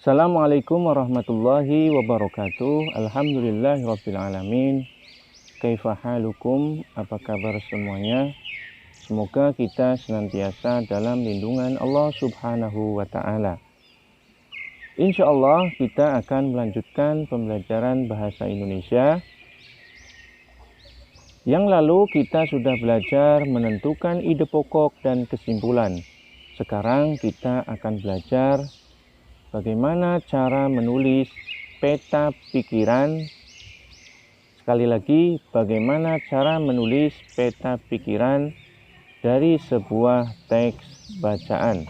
Assalamualaikum warahmatullahi wabarakatuh. Alhamdulillahirrabbilalamin. Kaifa halukum? Apa kabar semuanya? Semoga kita senantiasa dalam lindungan Allah subhanahu wa ta'ala. Insya Allah kita akan melanjutkan pembelajaran bahasa Indonesia. Yang lalu kita sudah belajar menentukan ide pokok dan kesimpulan. Sekarang kita akan belajar bagaimana cara menulis peta pikiran. Sekali lagi, bagaimana cara menulis peta pikiran dari sebuah teks bacaan.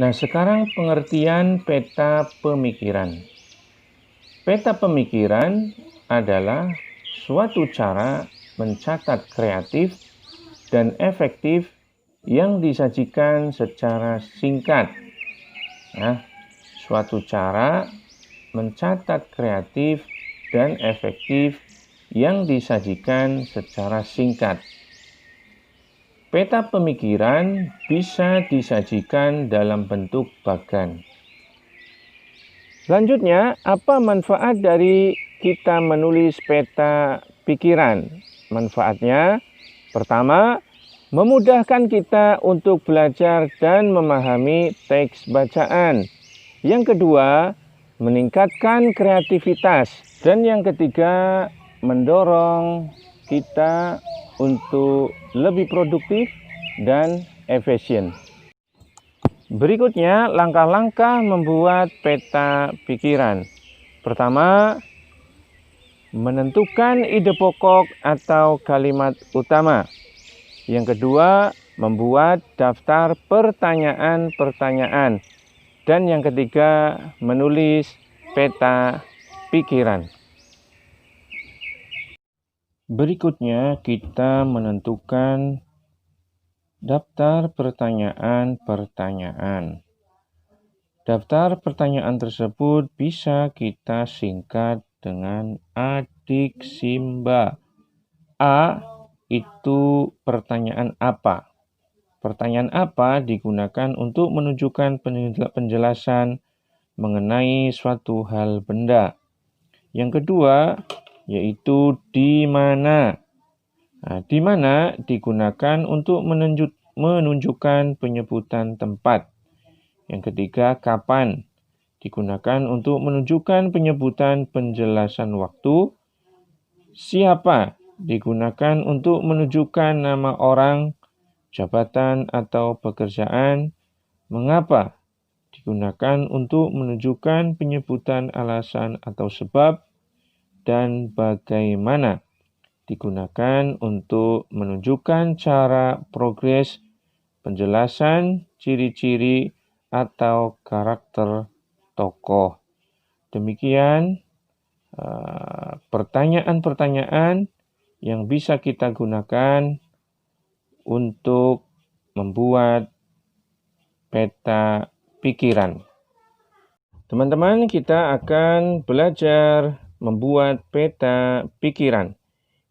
Nah, sekarang pengertian peta pemikiran. Peta pemikiran adalah suatu cara mencatat kreatif dan efektif yang disajikan secara singkat. Nah, suatu cara mencatat kreatif dan efektif yang disajikan secara singkat. Peta pemikiran bisa disajikan dalam bentuk bagan. Selanjutnya, apa manfaat dari kita menulis peta pikiran? Manfaatnya, pertama, memudahkan kita untuk belajar dan memahami teks bacaan. Yang kedua, meningkatkan kreativitas. Dan yang ketiga, mendorong kita untuk lebih produktif dan efisien. Berikutnya, langkah-langkah membuat peta pikiran. Pertama, menentukan ide pokok atau kalimat utama. Yang kedua, membuat daftar pertanyaan-pertanyaan. Dan yang ketiga, menulis peta pikiran. Berikutnya, kita menentukan daftar pertanyaan-pertanyaan. Daftar pertanyaan tersebut bisa kita singkat dengan adik Simba. A itu pertanyaan apa. Pertanyaan apa digunakan untuk menunjukkan penjelasan mengenai suatu hal benda. Yang kedua, yaitu di mana. Nah, di mana digunakan untuk menunjukkan penyebutan tempat. Yang ketiga, kapan. Digunakan untuk menunjukkan penyebutan penjelasan waktu. Siapa. Digunakan untuk menunjukkan nama orang, jabatan, atau pekerjaan. Mengapa? Digunakan untuk menunjukkan penyebutan alasan atau sebab. Dan bagaimana? Digunakan untuk menunjukkan cara progres, penjelasan, ciri-ciri, atau karakter tokoh. Demikian pertanyaan-pertanyaan yang bisa kita gunakan untuk membuat peta pikiran. Teman-teman, kita akan belajar membuat peta pikiran.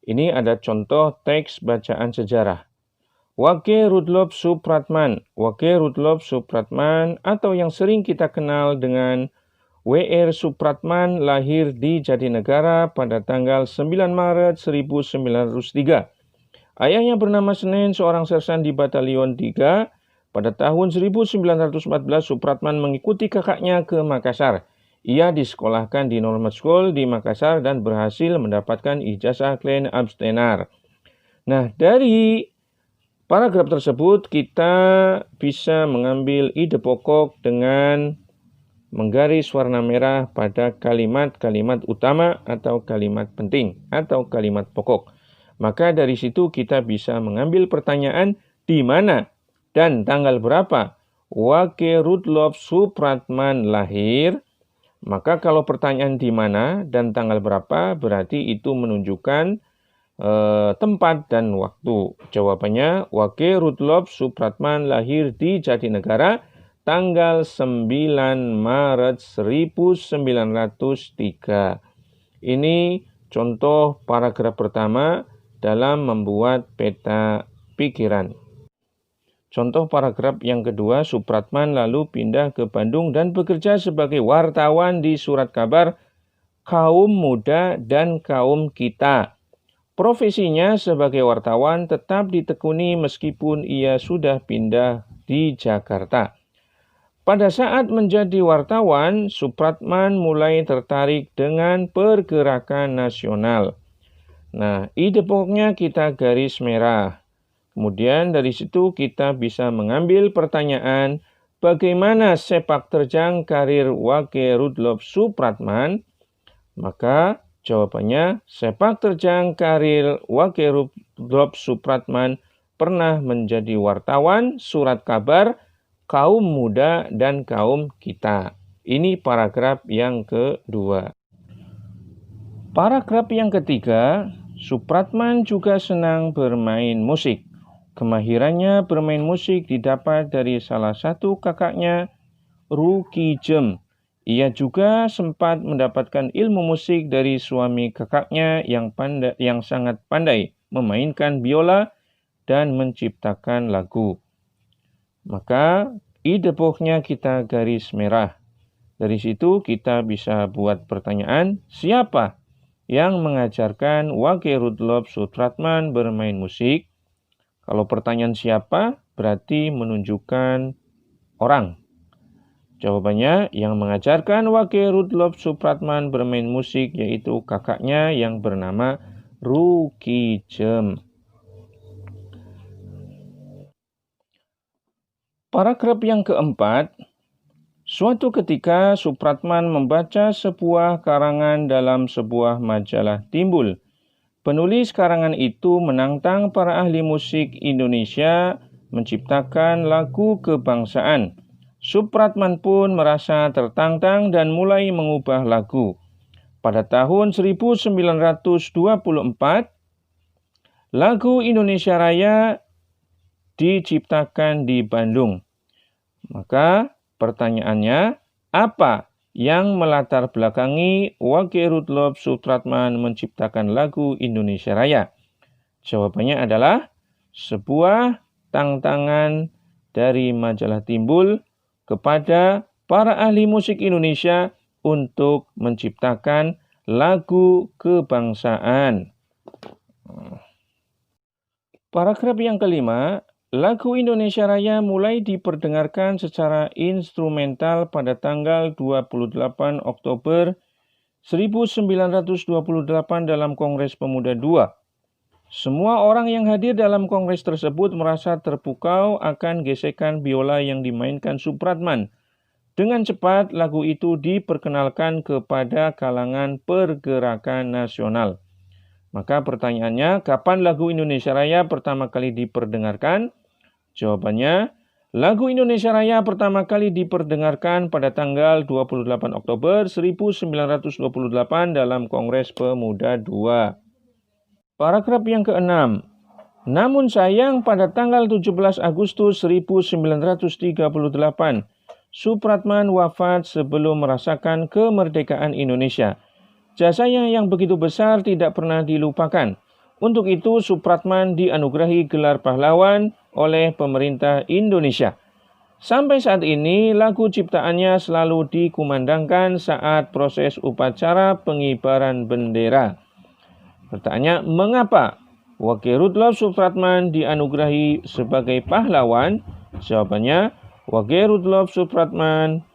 Ini ada contoh teks bacaan sejarah. W.K. Rudolf Supratman. W.K. Rudolf Supratman atau yang sering kita kenal dengan W.R. Supratman lahir di Jatinegara pada tanggal 9 Maret 1903. Ayahnya bernama Senen, seorang sersan di Batalion 3. Pada tahun 1914, Supratman mengikuti kakaknya ke Makassar. Ia disekolahkan di Normal School di Makassar dan berhasil mendapatkan ijazah Klein Abstenar. Nah, dari paragraf tersebut kita bisa mengambil ide pokok dengan menggaris warna merah pada kalimat-kalimat utama atau kalimat penting atau kalimat pokok. Maka dari situ kita bisa mengambil pertanyaan di mana dan tanggal berapa W.K. Rudolf Supratman lahir. Maka kalau pertanyaan di mana dan tanggal berapa berarti itu menunjukkan tempat dan waktu. Jawabannya W.K. Rudolf Supratman lahir di Jatinegara tanggal 9 Maret 1903. Ini contoh paragraf pertama dalam membuat peta pikiran. Contoh paragraf yang kedua, Supratman lalu pindah ke Bandung dan bekerja sebagai wartawan di surat kabar Kaum Muda dan Kaum Kita. Profesinya sebagai wartawan tetap ditekuni meskipun ia sudah pindah di Jakarta. Pada saat menjadi wartawan, Supratman mulai tertarik dengan pergerakan nasional. Nah, ide pokoknya kita garis merah. Kemudian dari situ kita bisa mengambil pertanyaan, bagaimana sepak terjang karir Wage Rudolf Supratman? Maka jawabannya, sepak terjang karir Wage Rudolf Supratman pernah menjadi wartawan surat kabar Kaum Muda dan Kaum Kita. Ini paragraf yang kedua. Paragraf yang ketiga, Supratman juga senang bermain musik. Kemahirannya bermain musik didapat dari salah satu kakaknya, Ruki Jem. Ia juga sempat mendapatkan ilmu musik dari suami kakaknya yang sangat pandai memainkan biola dan menciptakan lagu. Maka ide pokoknya kita garis merah. Dari situ kita bisa buat pertanyaan, siapa yang mengajarkan Wage Rudolf Supratman bermain musik? Kalau pertanyaan siapa, berarti menunjukkan orang. Jawabannya, yang mengajarkan Wage Rudolf Supratman bermain musik yaitu kakaknya yang bernama Ruki Jem. Paragraf yang keempat, suatu ketika Supratman membaca sebuah karangan dalam sebuah majalah Timbul. Penulis karangan itu menantang para ahli musik Indonesia menciptakan lagu kebangsaan. Supratman pun merasa tertantang dan mulai mengubah lagu. Pada tahun 1924, lagu Indonesia Raya diciptakan di Bandung. Maka pertanyaannya, apa yang melatar belakangi Wage Rudolf Supratman menciptakan lagu Indonesia Raya? Jawabannya adalah sebuah tantangan dari majalah Timbul kepada para ahli musik Indonesia untuk menciptakan lagu kebangsaan. Paragraf yang kelima, lagu Indonesia Raya mulai diperdengarkan secara instrumental pada tanggal 28 Oktober 1928 dalam Kongres Pemuda II. Semua orang yang hadir dalam kongres tersebut merasa terpukau akan gesekan biola yang dimainkan Supratman. Dengan cepat, lagu itu diperkenalkan kepada kalangan pergerakan nasional. Maka pertanyaannya, kapan lagu Indonesia Raya pertama kali diperdengarkan? Jawabannya, lagu Indonesia Raya pertama kali diperdengarkan pada tanggal 28 Oktober 1928 dalam Kongres Pemuda II. Paragraf yang keenam. Namun sayang pada tanggal 17 Agustus 1938, Supratman wafat sebelum merasakan kemerdekaan Indonesia. Jasanya yang begitu besar tidak pernah dilupakan. Untuk itu, Supratman dianugerahi gelar pahlawan oleh pemerintah Indonesia. Sampai saat ini, lagu ciptaannya selalu dikumandangkan saat proses upacara pengibaran bendera. Pertanyaannya, mengapa Wage Rudolf Supratman dianugerahi sebagai pahlawan? Jawabannya, Wage Rudolf Supratman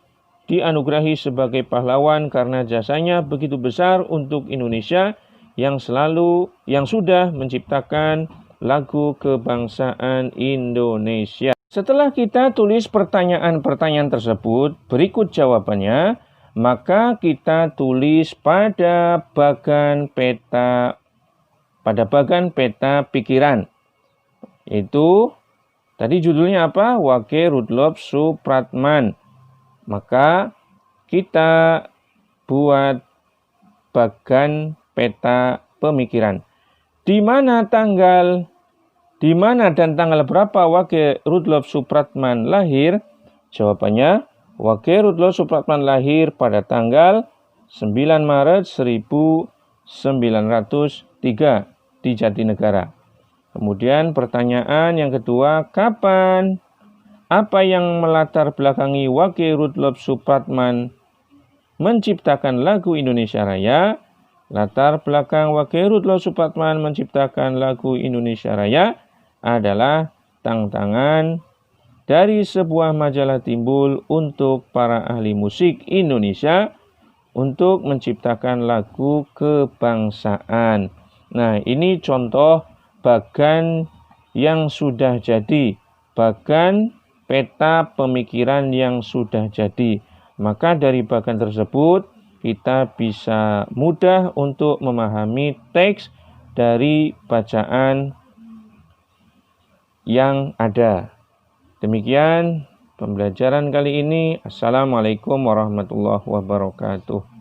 dianugerahi sebagai pahlawan karena jasanya begitu besar untuk Indonesia yang sudah menciptakan lagu kebangsaan Indonesia. Setelah kita tulis pertanyaan-pertanyaan tersebut, berikut jawabannya, maka kita tulis pada bagan peta pikiran. Itu tadi judulnya apa? Wage Rudolf Supratman. Maka kita buat bagan peta pemikiran. Di mana dan tanggal berapa Wage Rudolf Supratman lahir? Jawabannya, Wage Rudolf Supratman lahir pada tanggal 9 Maret 1903 di Jatinegara. Kemudian pertanyaan yang kedua, kapan apa yang melatar belakangi Wage Rudolf Supratman menciptakan lagu Indonesia Raya? Latar belakang Wage Rudolf Supratman menciptakan lagu Indonesia Raya adalah tantangan dari sebuah majalah Timbul untuk para ahli musik Indonesia untuk menciptakan lagu kebangsaan. Nah, ini contoh bagan yang sudah jadi, bagan peta pemikiran yang sudah jadi. Maka dari bagan tersebut kita bisa mudah untuk memahami teks dari bacaan yang ada. Demikian pembelajaran kali ini. Assalamualaikum warahmatullahi wabarakatuh.